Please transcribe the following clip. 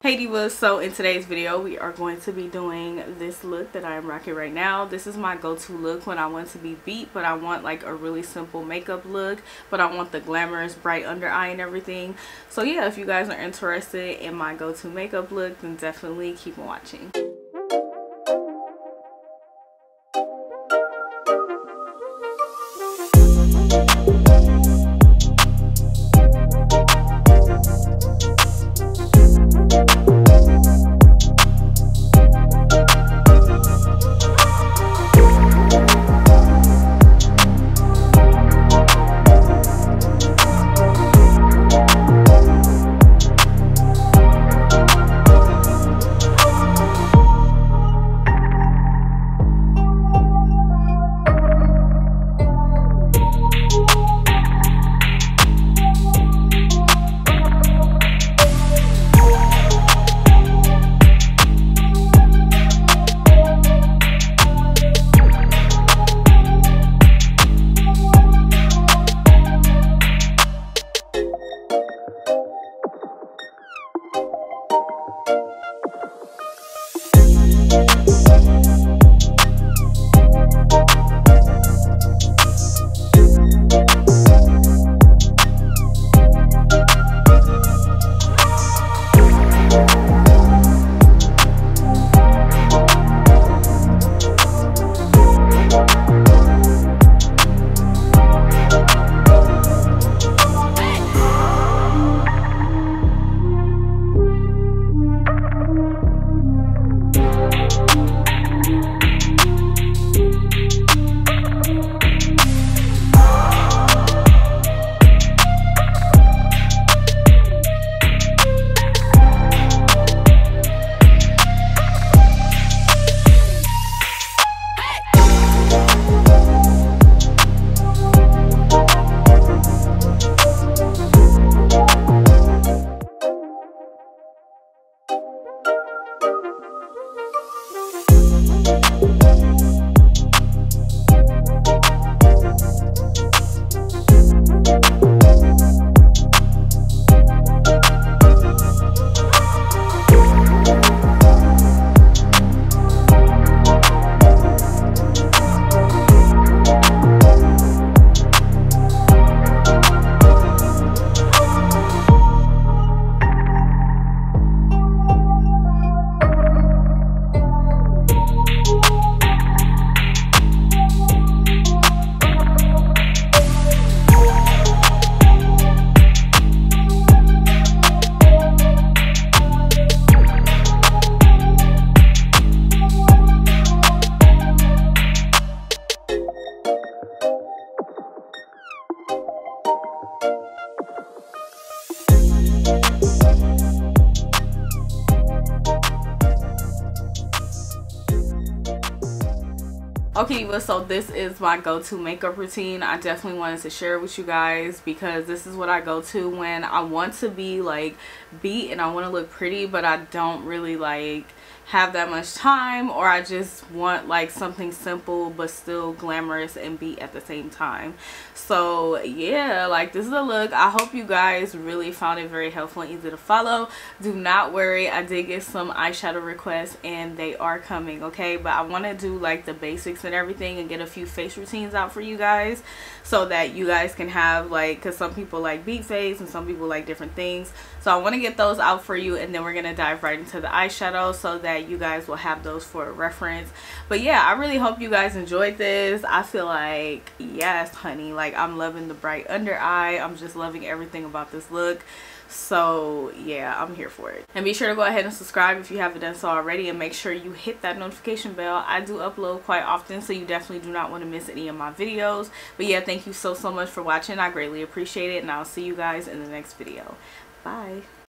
Hey divas, so in today's video we are going to be doing this look that I am rocking right now. This is my go-to look when I want to be beat, but I want like a really simple makeup look, but I want the glamorous bright under eye and everything. So yeah, if you guys are interested in my go-to makeup look, then definitely keep on watching. Okay, so this is my go-to makeup routine. I definitely wanted to share it with you guys because this is what I go to when I want to be like beat and I want to look pretty, but I don't really like have that much time, or I just want like something simple but still glamorous and beat at the same time. So yeah, like this is a look. I hope you guys really found it very helpful and easy to follow. Do not worry, I did get some eyeshadow requests and they are coming, okay? But I want to do like the basics and everything and get a few face routines out for you guys so that you guys can have like, because some people like beat face and some people like different things. So I want to get those out for you, and then we're going to dive right into the eyeshadow so that you guys will have those for reference. But yeah, I really hope you guys enjoyed this. I feel like, yes honey, like I'm loving the bright under eye. I'm just loving everything about this look. So yeah, I'm here for it. And be sure to go ahead and subscribe if you haven't done so already, and make sure you hit that notification bell. I do upload quite often, so you definitely do not want to miss any of my videos. But yeah, thank you so much for watching. I greatly appreciate it, and I'll see you guys in the next video. Bye.